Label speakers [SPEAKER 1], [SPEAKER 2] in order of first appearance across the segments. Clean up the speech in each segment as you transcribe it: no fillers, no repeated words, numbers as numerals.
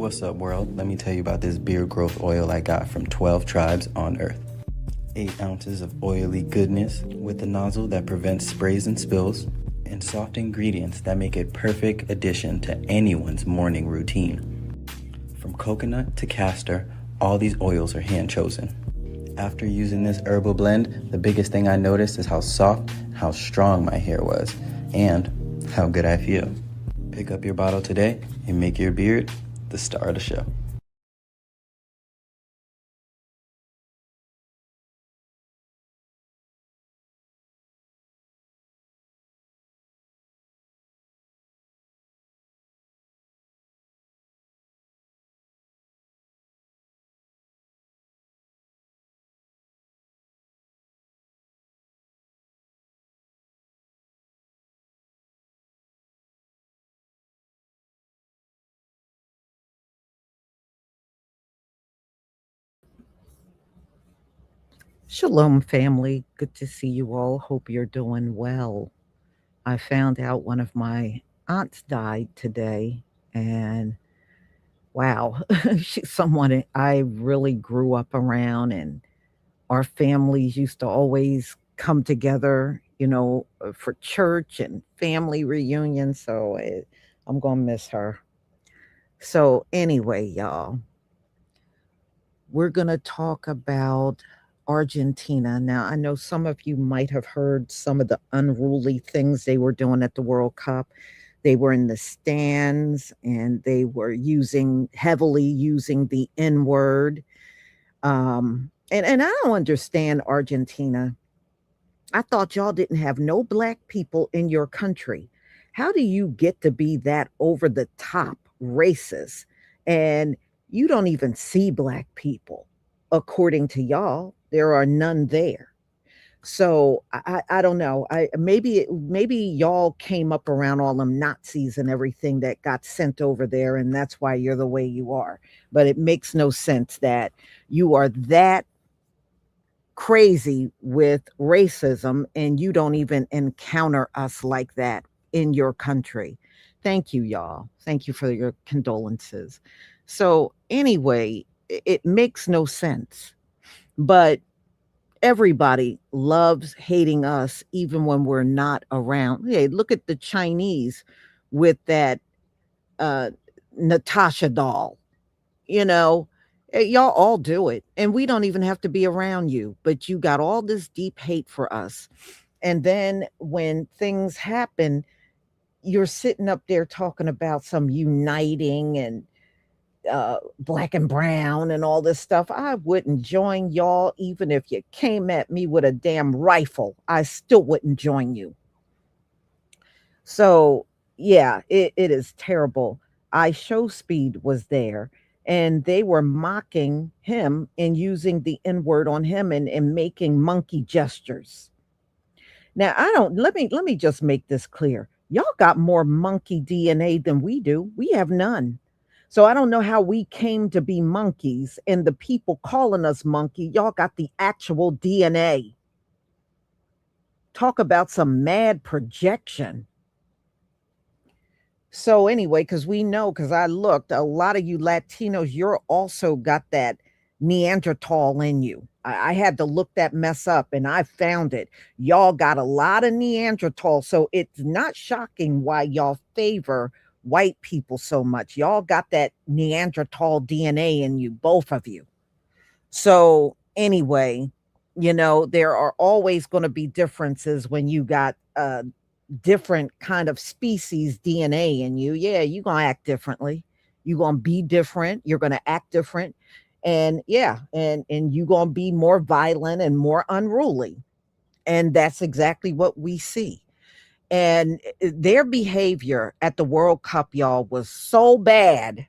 [SPEAKER 1] What's up, world? Let me tell you about this beard growth oil I got from 12 tribes on Earth. 8 ounces of oily goodness with a nozzle that prevents sprays and spills, and soft ingredients that make it perfect addition to anyone's morning routine. From coconut to castor, all these oils are hand chosen. After using this herbal blend, the biggest thing I noticed is how soft, how strong my hair was, and how good I feel. Pick up your bottle today and make your beard the star of the show.
[SPEAKER 2] Shalom, family. Good to see you all. Hope you're doing well. I found out one of my aunts died today, and wow, she's someone I really grew up around, and our families used to always come together, for church and family reunions. So I'm going to miss her. So, anyway, y'all, we're going to talk about Argentina. Now, I know some of you might have heard some of the unruly things they were doing at the World Cup. They were in the stands and they were heavily using the N word. And I don't understand Argentina. I thought y'all didn't have no black people in your country. How do you get to be that over the top racist? And you don't even see black people. According to y'all, there are none there. So I don't know. Maybe y'all came up around all them Nazis and everything that got sent over there, and that's why you're the way you are. But it makes no sense that you are that crazy with racism and you don't even encounter us like that in your country. Thank you, y'all. Thank you for your condolences. So, anyway, it makes no sense. But everybody loves hating us even when we're not around. Hey, look at the Chinese with that uh, Natasha doll. You know, y'all all do it. And we don't even have to be around you, but you got all this deep hate for us. And then when things happen, you're sitting up there talking about some uniting and black and brown and all this stuff. I wouldn't join y'all even if you came at me with a damn rifle. I still wouldn't join you. So, yeah, it is terrible. IShowSpeed was there and they were mocking him and using the N word on him and making monkey gestures. Now, I don't let me just make this clear. Y'all got more monkey DNA than we do. We have none. So I don't know how we came to be monkeys and the people calling us monkey, y'all got the actual DNA. Talk about some mad projection. So anyway, because we know, because I looked, a lot of you Latinos, you're also got that Neanderthal in you. I had to look that mess up and I found it. Y'all got a lot of Neanderthal. So it's not shocking why y'all favor white people so much. Y'all got that Neanderthal DNA in you, both of you. So anyway, there are always going to be differences when you got different kind of species DNA in you. Yeah, you're going to act differently. You're going to be different. You're going to act different. And yeah, and you're going to be more violent and more unruly. And that's exactly what we see. And their behavior at the World Cup, y'all, was so bad.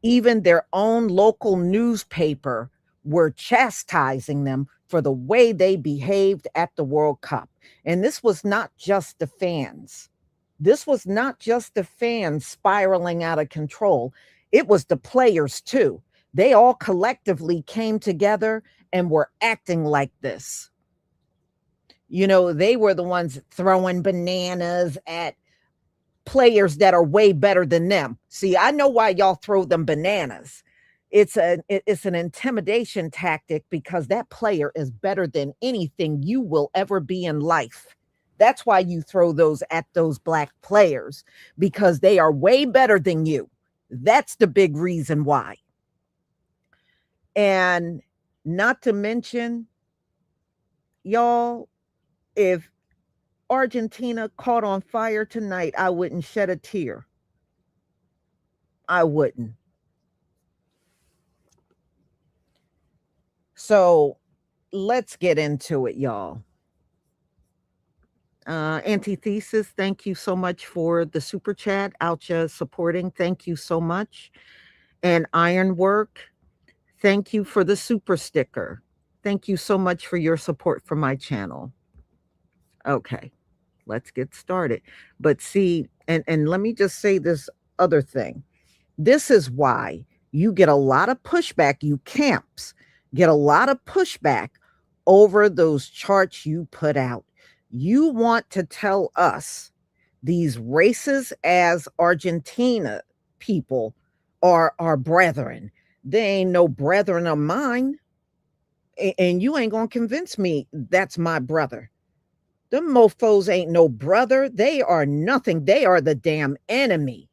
[SPEAKER 2] Even their own local newspaper were chastising them for the way they behaved at the World Cup. And this was not just the fans. This was not just the fans spiraling out of control. It was the players too. They all collectively came together and were acting like this. They were the ones throwing bananas at players that are way better than them. See, I know why y'all throw them bananas. It's an intimidation tactic because that player is better than anything you will ever be in life. That's why you throw those at those black players, because they are way better than you. That's the big reason why. And not to mention, y'all, if Argentina caught on fire tonight, I wouldn't shed a tear. I wouldn't. So let's get into it, y'all. Antithesis, thank you so much for the super chat. Outcha supporting, thank you so much. And Ironwork, thank you for the super sticker. Thank you so much for your support for my channel. Okay, let's get started. But see, and let me just say this other thing. This is why you get a lot of pushback, you camps get a lot of pushback over those charts you put out. You want to tell us these races as Argentina people are our brethren. They ain't no brethren of mine. And you ain't gonna convince me that's my brother. Them mofos ain't no brother. They are nothing. They are the damn enemy.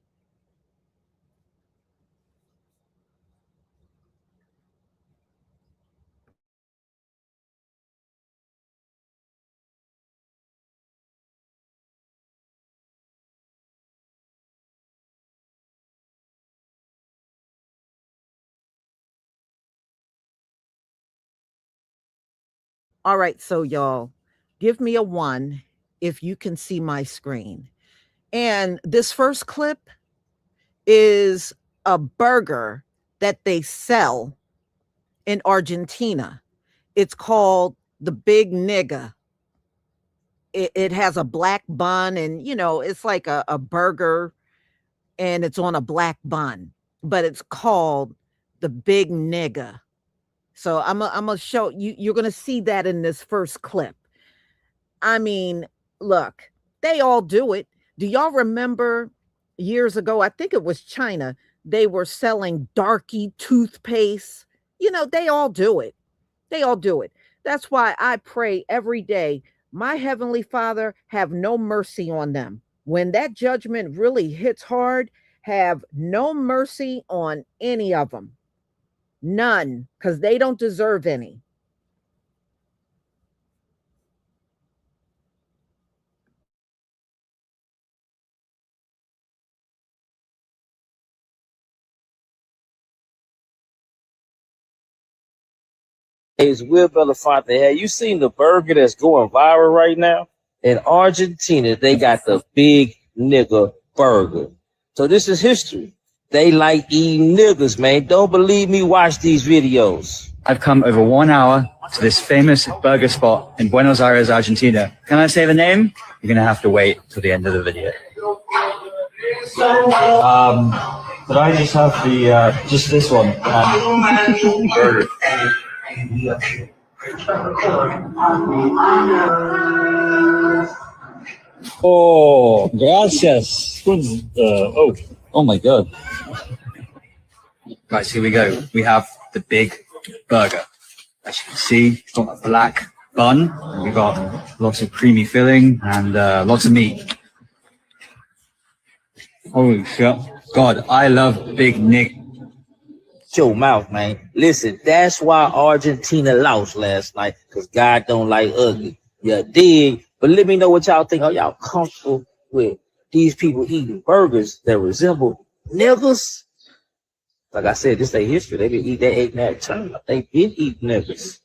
[SPEAKER 2] All right, so y'all, give me a 1 if you can see my screen. And this first clip is a burger that they sell in Argentina. It's called the Big Nigga. It has a black bun, and it's like a burger, and it's on a black bun, but it's called the Big Nigga. So I'm gonna show you. You're gonna see that in this first clip. I mean, look, they all do it. Do y'all remember years ago? I think it was China. They were selling Darky toothpaste. They all do it. They all do it. That's why I pray every day, my Heavenly Father, have no mercy on them. When that judgment really hits hard, have no mercy on any of them. None, because they don't deserve any.
[SPEAKER 3] Is Will Belafonte. Have you seen the burger that's going viral right now? In Argentina, they got the Big Nigga Burger. So this is history. They like eating niggas, man. Don't believe me? Watch these videos.
[SPEAKER 4] I've come over 1 hour to this famous burger spot in Buenos Aires, Argentina. Can I say the name? You're going to have to wait till the end of the video. Could I just have the, just this one? Burger. Oh, gracias. Oh my God. Guys, here we go. We have the big burger. As you can see, it's got a black bun. We've got lots of creamy filling and lots of meat. Holy shit. God, I love Big Nick.
[SPEAKER 3] Your mouth, man. Listen, that's why Argentina lost last night, because God don't like ugly. You dig? But let me know what y'all think. Are y'all comfortable with these people eating burgers that resemble niggas? Like I said, this ain't history. They been eating that 8 turn. They been eating niggas.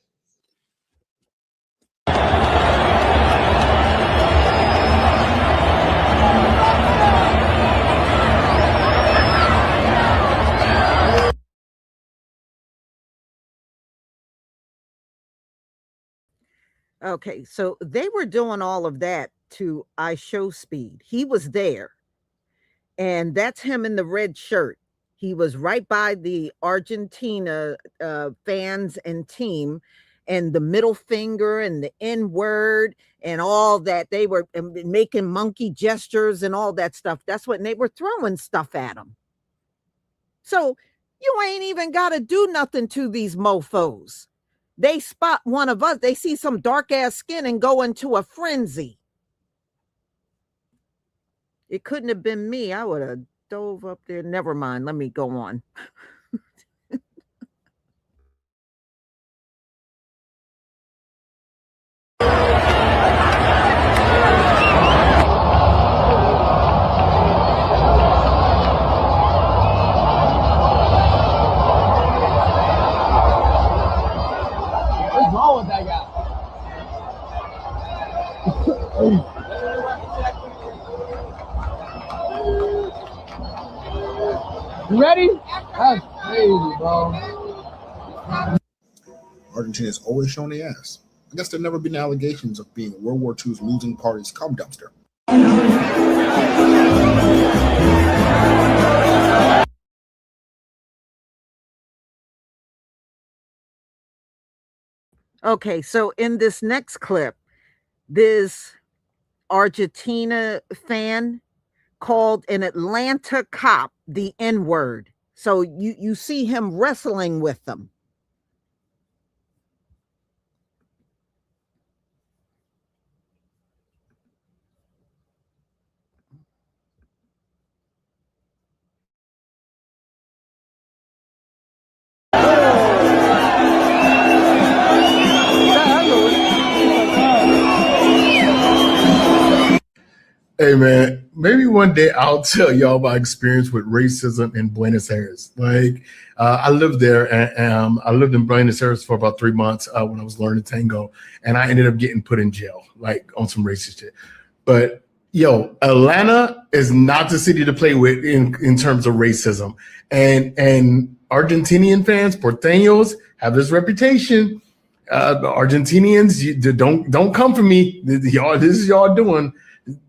[SPEAKER 2] Okay, so they were doing all of that to IShowSpeed. He was there, and that's him in the red shirt. He was right by the Argentina fans and team, and the middle finger and the N word and all that. They were making monkey gestures and all that stuff. That's what they were throwing stuff at them. So you ain't even got to do nothing to these mofos. They spot one of us, they see some dark ass skin and go into a frenzy. It couldn't have been me. I would have dove up there. Never mind. Let me go on.
[SPEAKER 5] What's wrong with that guy? You ready? That's crazy, bro.
[SPEAKER 6] Argentina's always shown their ass. I guess there never been allegations of being World War II's losing party's cum dumpster.
[SPEAKER 2] Okay, so in this next clip, this Argentina fan called an Atlanta cop the N-word. So you see him wrestling with them.
[SPEAKER 6] Hey man, maybe one day I'll tell y'all my experience with racism in Buenos Aires. Like, I lived there, and I lived in Buenos Aires for about 3 months when I was learning tango, and I ended up getting put in jail, like on some racist shit. But yo, Atlanta is not the city to play with in terms of racism, and Argentinian fans, porteños, have this reputation. Argentinians, don't come for me. Y'all, this is y'all doing.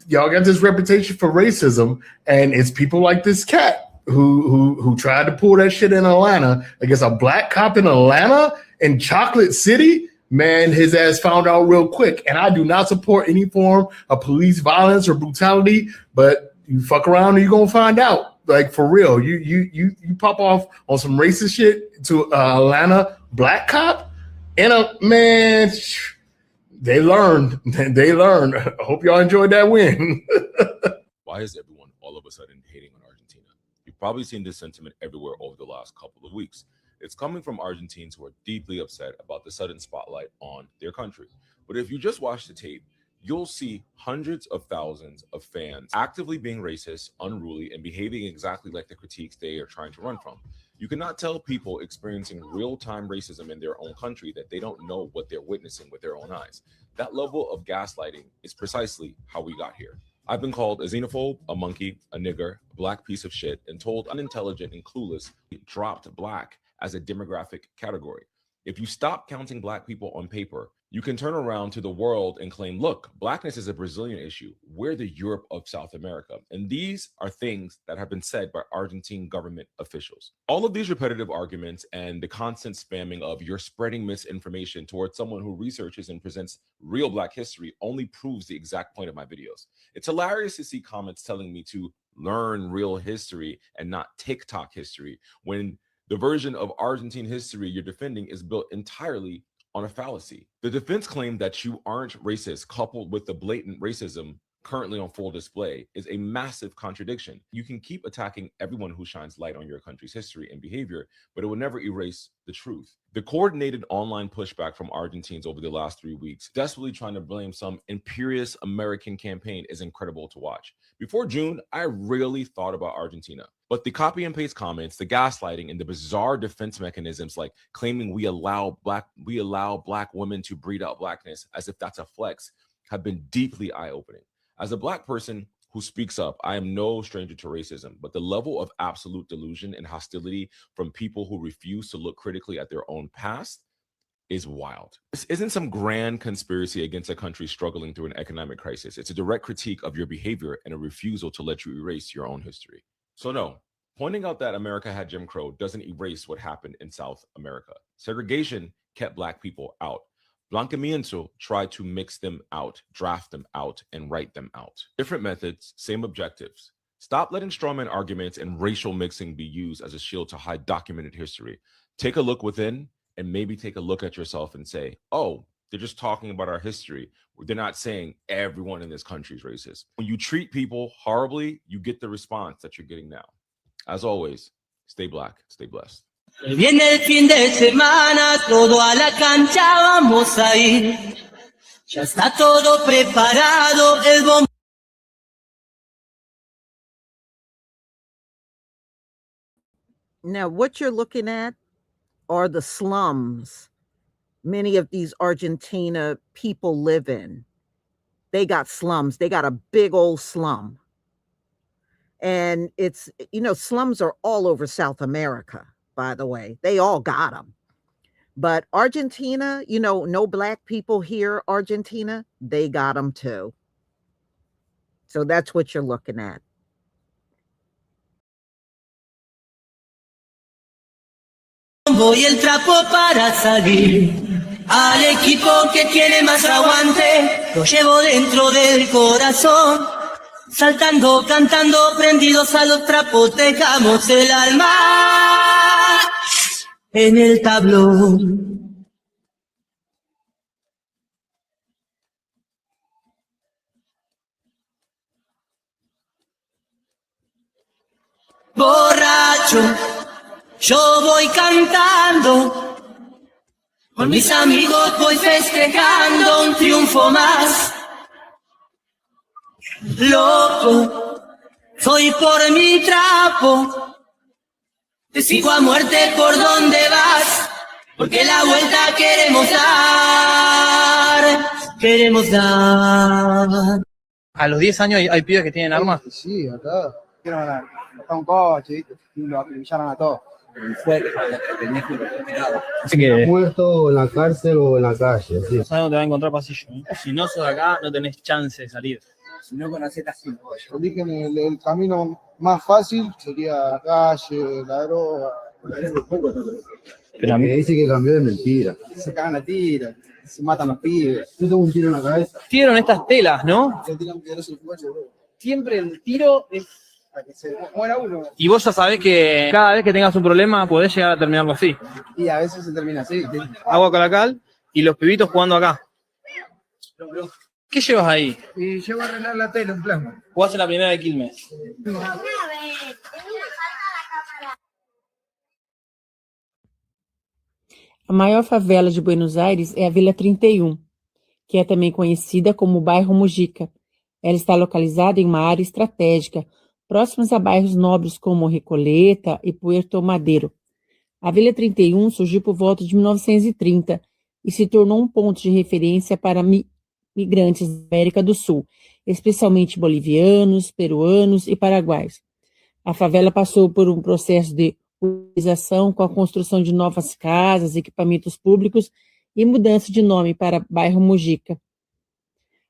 [SPEAKER 6] Y'all got this reputation for racism, and it's people like this cat who tried to pull that shit in Atlanta against a black cop in Atlanta in Chocolate City. Man, his ass found out real quick. And I do not support any form of police violence or brutality, but you fuck around and you're gonna find out. Like, for real, you pop off on some racist shit to Atlanta black cop, and man. They learned. They learned. I hope y'all enjoyed that win.
[SPEAKER 7] Why is everyone all of a sudden hating on Argentina? You've probably seen this sentiment everywhere over the last couple of weeks. It's coming from Argentines who are deeply upset about the sudden spotlight on their country. But if you just watch the tape, you'll see hundreds of thousands of fans actively being racist, unruly, and behaving exactly like the critiques they are trying to run from. You cannot tell people experiencing real-time racism in their own country that they don't know what they're witnessing with their own eyes. That level of gaslighting is precisely how we got here. I've been called a xenophobe, a monkey, a nigger, a black piece of shit, and told unintelligent and clueless, dropped black as a demographic category. If you stop counting black people on paper, you can turn around to the world and claim, look, blackness is a Brazilian issue. We're the Europe of South America. And these are things that have been said by Argentine government officials. All of these repetitive arguments and the constant spamming of you're spreading misinformation towards someone who researches and presents real black history only proves the exact point of my videos. It's hilarious to see comments telling me to learn real history and not TikTok history when the version of Argentine history you're defending is built entirely on a fallacy. The defense claim that you aren't racist, coupled with the blatant racism currently on full display, is a massive contradiction. You can keep attacking everyone who shines light on your country's history and behavior, but it will never erase the truth. The coordinated online pushback from Argentines over the last 3 weeks, desperately trying to blame some imperious American campaign, is incredible to watch. Before June, I really thought about Argentina. But the copy and paste comments, the gaslighting, and the bizarre defense mechanisms like claiming we allow black women to breed out blackness as if that's a flex have been deeply eye-opening. As a black person who speaks up, I am no stranger to racism, but the level of absolute delusion and hostility from people who refuse to look critically at their own past is wild. This isn't some grand conspiracy against a country struggling through an economic crisis. It's a direct critique of your behavior and a refusal to let you erase your own history. So no, Pointing out that America had Jim Crow doesn't erase what happened in South America. Segregation kept Black people out. Blanqueamiento tried to mix them out, draft them out, and write them out. Different methods, same objectives. Stop letting strawman arguments and racial mixing be used as a shield to hide documented history. Take a look within and maybe take a look at yourself and say, oh, they're just talking about our history. They're not saying everyone in this country is racist. When you treat people horribly, you get the response that you're getting now. As always, stay Black, stay blessed.
[SPEAKER 8] Viene el fin de semana, todo a la cancha vamos a ir. Ya está todo preparado, el bombo.
[SPEAKER 2] Now, what you're looking at are the slums many of these Argentina people live in. They got slums. They got a big old slum. And it's, slums are all over South America, by the way. They all got them. But Argentina, no Black people here, Argentina, they got them too. So that's what you're looking at.
[SPEAKER 8] Y el trapo para salir. Al equipo que tiene más aguante, lo llevo dentro del corazón. Saltando, cantando, prendidos a los trapos, dejamos el alma en el tablón. Borracho, yo voy cantando. Con mis amigos voy festejando un triunfo más. Loco, soy por mi trapo. Te sigo a muerte por donde vas. Porque la vuelta queremos dar.
[SPEAKER 9] A los 10 años hay pibes que tienen armas.
[SPEAKER 5] Sí, acá. Quiero matar un coche, y lo acribillaron a todos.
[SPEAKER 9] Así que
[SPEAKER 5] Muerto en la cárcel o en la calle. Sí.
[SPEAKER 9] no sabes dónde va a encontrar pasillo. Si no sos de acá, no tenés chance de salir.
[SPEAKER 5] Si no conocés la ciudad. Eligen el camino más fácil, sería la calle, la droga.
[SPEAKER 9] Pero a mí
[SPEAKER 5] dice que cambió de mentira. Se cagan la tira, se matan los pibes. Yo tengo un tiro en la cabeza.
[SPEAKER 9] tiraron estas telas, ¿no?
[SPEAKER 5] Se tiran piedras en el coche, bro.
[SPEAKER 9] Siempre el tiro es...
[SPEAKER 5] Para que se muera uno.
[SPEAKER 9] Y vos ya sabés que cada vez que tengas un problema podés llegar a terminarlo así.
[SPEAKER 5] Y a veces se termina así.
[SPEAKER 9] Agua calacal y los pibitos jugando acá. ¿Qué llevas ahí?
[SPEAKER 5] Y llevo a arreglar la tela en plasma.
[SPEAKER 9] Jugás en la primera de Quilmes.
[SPEAKER 10] A maior favela de Buenos Aires é a Vila 31, que é também conhecida como bairro Mujica. Ela está localizada em uma área estratégica, próximas a bairros nobres como Recoleta e Puerto Madero. A Vila 31 surgiu por volta de 1930 e se tornou um ponto de referência para migrantes da América do Sul, especialmente bolivianos, peruanos e paraguaios. A favela passou por um processo de urbanização com a construção de novas casas, equipamentos públicos e mudança de nome para bairro Mujica.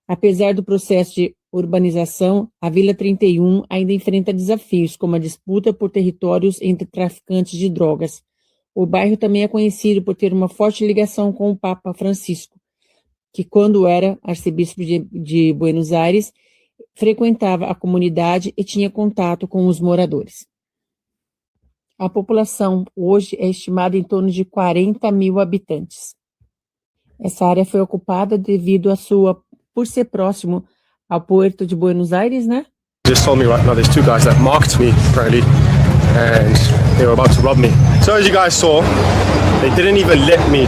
[SPEAKER 10] Apesar do processo de urbanização, a Vila 31 ainda enfrenta desafios, como a disputa por territórios entre traficantes de drogas. O bairro também é conhecido por ter uma forte ligação com o Papa Francisco, que, quando era arcebispo de Buenos Aires, frequentava a comunidade e tinha contato com os moradores. A população hoje é estimada em torno de 40 mil habitantes. Essa área foi ocupada devido por ser próximo ao Porto de Buenos Aires, né?
[SPEAKER 11] Just told me right now there's two guys that marked me apparently and they were about to rob me. So as you guys saw, they didn't even let me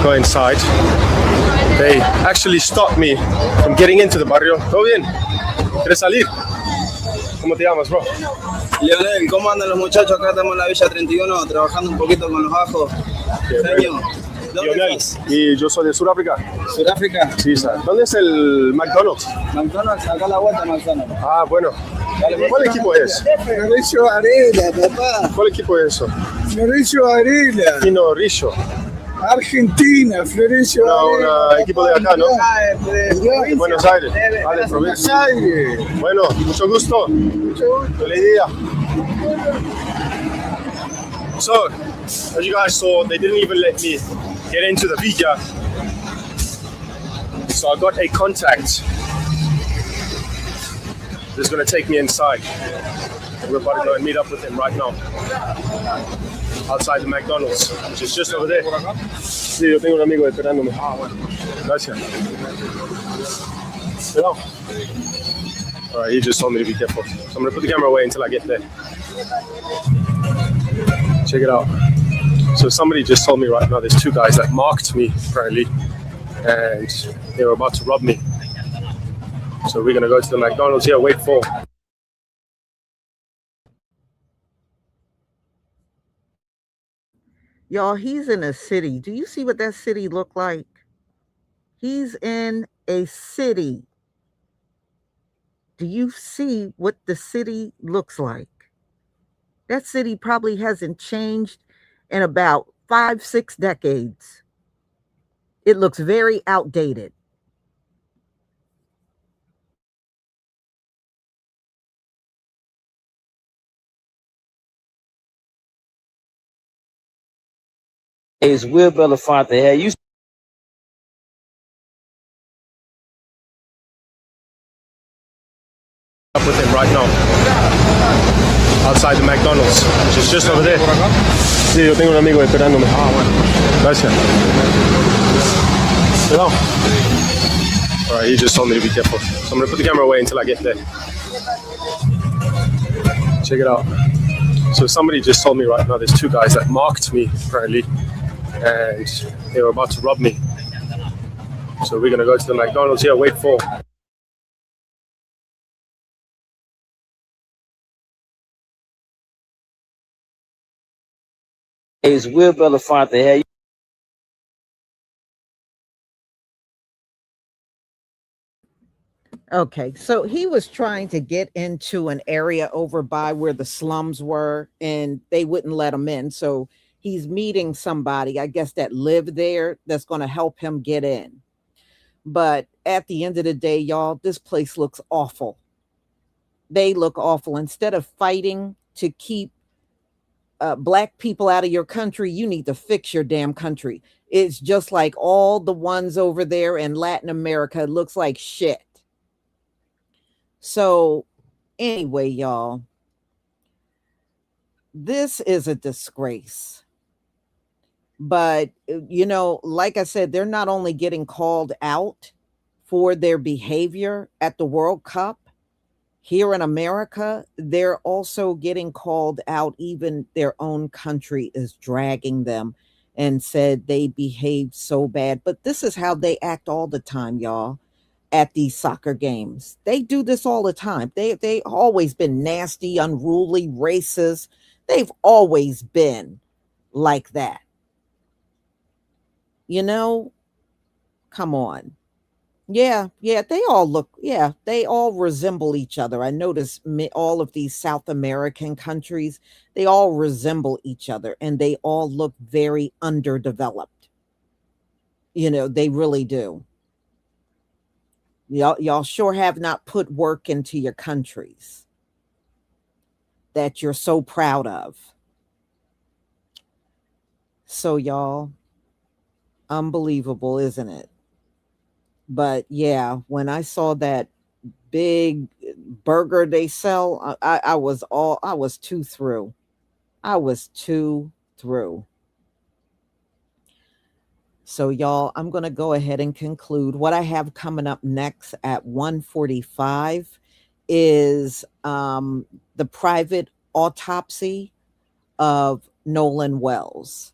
[SPEAKER 11] go inside. They actually stopped me from getting into the barrio. ¿Todo bien? ¿Quieres salir? ¿Cómo te llamas, bro?
[SPEAKER 12] Leonel, ¿cómo andan los muchachos? Acá estamos en la Villa 31 trabajando un poquito con los bajos. Genio.
[SPEAKER 11] Leonel, y yo soy de Sudáfrica.
[SPEAKER 12] ¿Sudáfrica?
[SPEAKER 11] Sí, ¿sabes? ¿Dónde es el McDonald's?
[SPEAKER 12] McDonald's, acá a la vuelta, manzana.
[SPEAKER 11] Ah, bueno. ¿Cuál equipo es?
[SPEAKER 12] Mauricio Varela, papá.
[SPEAKER 11] ¿Cuál equipo es eso?
[SPEAKER 12] Mauricio Varela.
[SPEAKER 11] Tino Rizzo.
[SPEAKER 5] Argentina, Florencio.
[SPEAKER 11] Un equipo de acá, ¿no? Buenos Aires. Vale,
[SPEAKER 5] Buenos Aires.
[SPEAKER 11] Bueno, mucho gusto. Feliz día. So, as you guys saw, they didn't even let me get into the villa. So I got a contact that's going to take me inside. We're about to go and meet up with him right now. Outside the McDonald's, which is just over there. Sí, yo tengo un amigo esperándome. Gracias. Hello. All right, he just told me to be careful. So I'm going to put the camera away until I get there. Check it out. So somebody just told me right now there's two guys that marked me, apparently, and they were about to rob me. So we're going to go to the McDonald's here, wait for.
[SPEAKER 2] Y'all, he's in a city. Do you see what that city look like? He's in a city. Do you see what the city looks like? That city probably hasn't changed in about 5-6 decades. It looks very outdated.
[SPEAKER 3] It's Will Belafonte here. You
[SPEAKER 11] Up with him right now. Outside the McDonald's, which is just over there. Sí, yo tengo un amigo esperándome. Gracias. Hello. All right, he just told me to be careful. So I'm going to put the camera away until I get there. Check it out. So somebody just told me right now there's two guys that marked me, apparently, and they were about to rob me. So we're going to go to the McDonald's here, wait for.
[SPEAKER 3] It's Will Belafonte here.
[SPEAKER 2] Okay, so he was trying to get into an area over by where the slums were, and they wouldn't let him in. So he's meeting somebody, I guess, that lived there that's going to help him get in. But at the end of the day, y'all, this place looks awful. They look awful. Instead of fighting to keep black people out of your country, you need to fix your damn country. It's just like all the ones over there in Latin America. It looks like shit. So anyway, y'all, this is a disgrace. But, you know, like I said, they're not only getting called out for their behavior at the World Cup here in America, they're also getting called out. Even their own country is dragging them and said they behaved so bad. But this is how they act all the time, y'all. At these soccer games, they do this all the time. They always been nasty, unruly, racist. They've always been like that. You know, come on. Yeah, they all look, they all resemble each other. I notice all of these South American countries, they all resemble each other, and they all look very underdeveloped. You know, they really do. Y'all sure have not put work into your countries that you're so proud of. So, y'all, unbelievable, isn't it? But yeah, when I saw that big burger they sell, I was too through. I was too through. So, y'all, I'm going to go ahead and conclude. What I have coming up next at 1:45 is the private autopsy of Nolan Wells.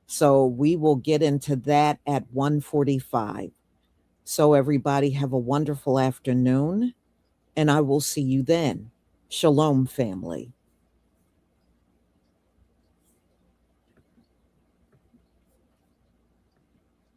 [SPEAKER 2] So we will get into that at 1:45. So everybody have a wonderful afternoon, and I will see you then. Shalom, family.